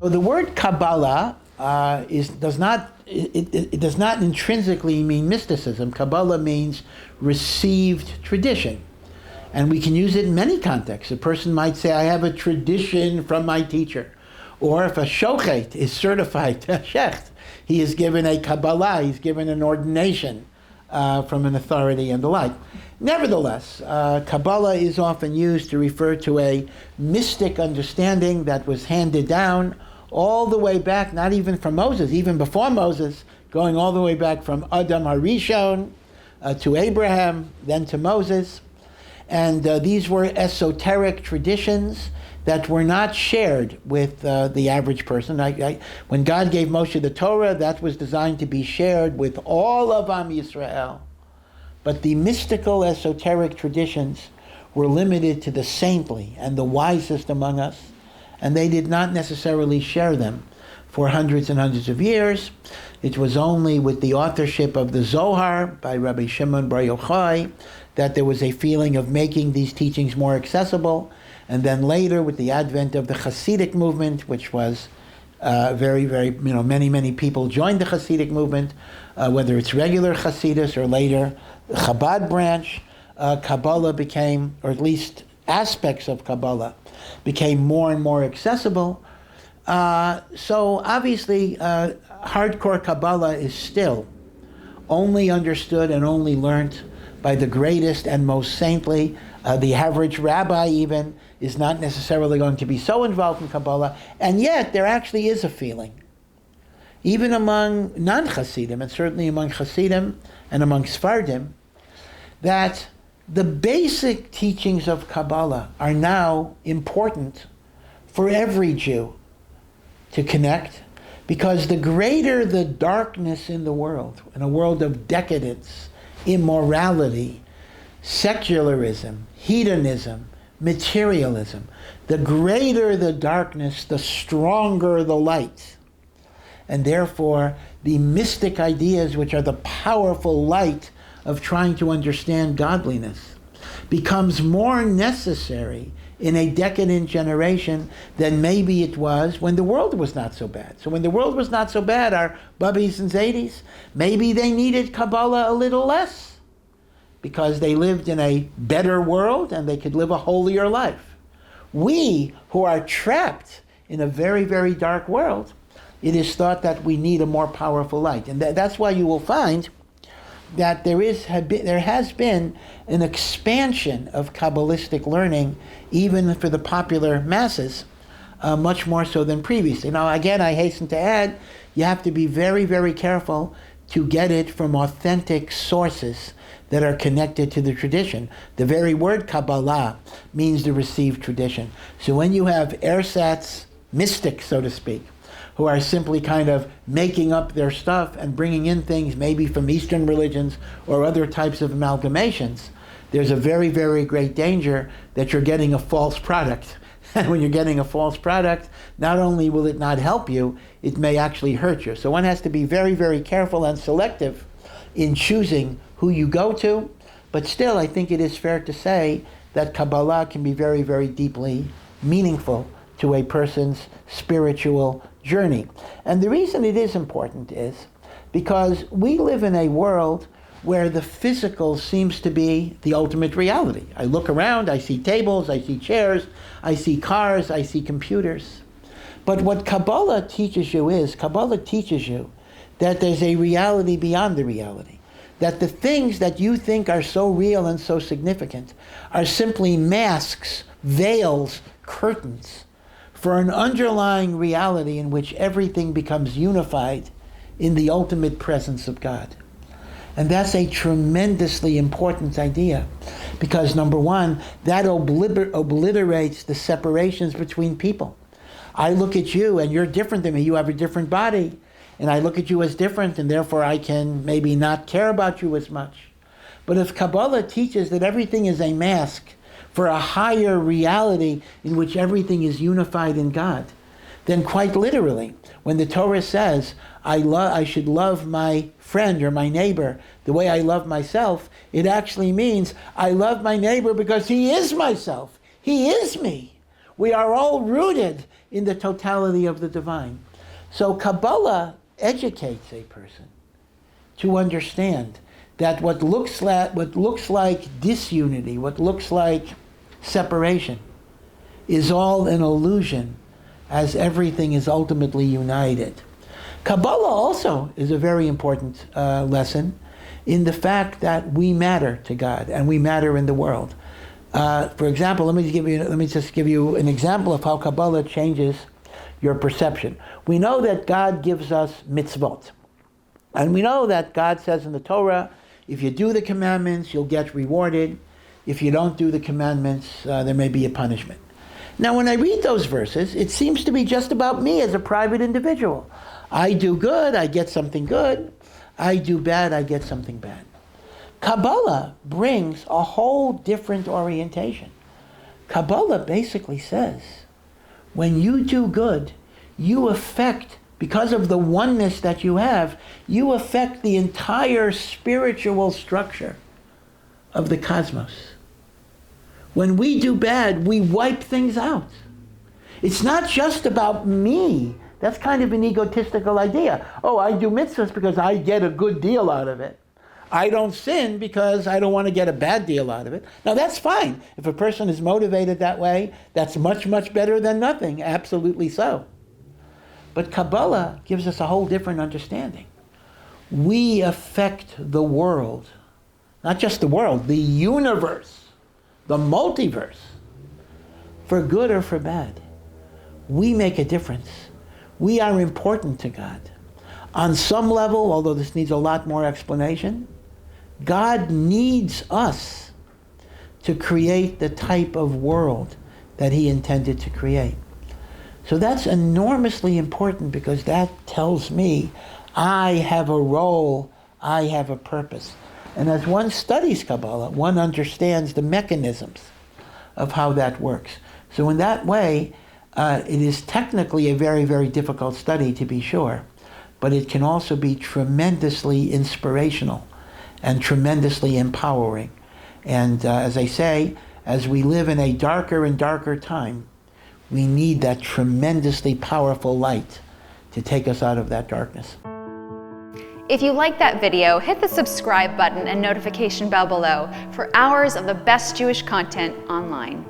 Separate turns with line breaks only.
The word Kabbalah does not intrinsically mean mysticism. Kabbalah means received tradition. And we can use it in many contexts. A person might say, I have a tradition from my teacher. Or if a shochet is certified to shecht, he is given a Kabbalah, he's given an ordination from an authority and the like. Nevertheless, Kabbalah is often used to refer to a mystic understanding that was handed down all the way back, not even from Moses, even before Moses, going all the way back from Adam HaRishon to Abraham, then to Moses. And these were esoteric traditions that were not shared with the average person. When God gave Moshe the Torah, that was designed to be shared with all of Am Yisrael. But the mystical, esoteric traditions were limited to the saintly and the wisest among us, and they did not necessarily share them for hundreds and hundreds of years. It was only with the authorship of the Zohar by Rabbi Shimon Bar Yochai that there was a feeling of making these teachings more accessible. And then later, with the advent of the Hasidic movement, which was many people joined the Hasidic movement, whether it's regular Hasidus or later the Chabad branch, Kabbalah became, or at least aspects of Kabbalah, became more and more accessible. So obviously, hardcore Kabbalah is still only understood and only learnt by the greatest and most saintly. The average rabbi even is not necessarily going to be so involved in Kabbalah, and yet there actually is a feeling, even among non-Hasidim, and certainly among Hasidim and among Sfardim, that the basic teachings of Kabbalah are now important for every Jew to connect, because the greater the darkness in the world, in a world of decadence, immorality, secularism, hedonism, materialism, the greater the darkness, the stronger the light. And therefore, the mystic ideas, which are the powerful light of trying to understand godliness, becomes more necessary in a decadent generation than maybe it was when the world was not so bad. So when the world was not so bad, our bubbies and zadies, maybe they needed Kabbalah a little less, because they lived in a better world and they could live a holier life. We, who are trapped in a very, very dark world, it is thought that we need a more powerful light. And that's why you will find that there has been an expansion of Kabbalistic learning, even for the popular masses, much more so than previously. Now, again, I hasten to add, you have to be very, very careful to get it from authentic sources that are connected to the tradition. The very word Kabbalah means the received tradition. So when you have ersatz mystics, so to speak, who are simply kind of making up their stuff and bringing in things maybe from Eastern religions or other types of amalgamations, there's a very, very great danger that you're getting a false product. And when you're getting a false product, not only will it not help you, it may actually hurt you. So one has to be very, very careful and selective in choosing who you go to. But still, I think it is fair to say that Kabbalah can be very, very deeply meaningful to a person's spiritual journey. And the reason it is important is because we live in a world where the physical seems to be the ultimate reality. I look around, I see tables, I see chairs, I see cars, I see computers. But what Kabbalah teaches you that there's a reality beyond the reality. That the things that you think are so real and so significant are simply masks, veils, curtains for an underlying reality in which everything becomes unified in the ultimate presence of God. And that's a tremendously important idea because, number one, that obliterates the separations between people. I look at you and you're different than me. You have a different body. And I look at you as different, and therefore I can maybe not care about you as much. But if Kabbalah teaches that everything is a mask for a higher reality in which everything is unified in God, then quite literally, when the Torah says, I should love my friend or my neighbor the way I love myself, it actually means I love my neighbor because he is myself. He is me. We are all rooted in the totality of the divine. So Kabbalah educates a person to understand that what looks like disunity, what looks like separation, is all an illusion, as everything is ultimately united. Kabbalah also is a very important lesson in the fact that we matter to God and we matter in the world. For example, let me just give you an example of how Kabbalah changes your perception. We know that God gives us mitzvot. And we know that God says in the Torah, if you do the commandments, you'll get rewarded. If you don't do the commandments, there may be a punishment. Now, when I read those verses, it seems to be just about me as a private individual. I do good, I get something good. I do bad, I get something bad. Kabbalah brings a whole different orientation. Kabbalah basically says, when you do good, you affect, because of the oneness that you have, you affect the entire spiritual structure of the cosmos. When we do bad, we wipe things out. It's not just about me. That's kind of an egotistical idea. Oh, I do mitzvahs because I get a good deal out of it. I don't sin because I don't want to get a bad deal out of it. Now, that's fine. If a person is motivated that way, that's much, much better than nothing. Absolutely so. But Kabbalah gives us a whole different understanding. We affect the world, not just the world, the universe, the multiverse, for good or for bad. We make a difference. We are important to God. On some level, although this needs a lot more explanation, God needs us to create the type of world that he intended to create. So that's enormously important, because that tells me I have a role, I have a purpose. And as one studies Kabbalah, one understands the mechanisms of how that works. So in that way, it is technically a very, very difficult study, to be sure, but it can also be tremendously inspirational and tremendously empowering. And as I say, as we live in a darker and darker time, we need that tremendously powerful light to take us out of that darkness.
If you like that video, hit the subscribe button and notification bell below for hours of the best Jewish content online.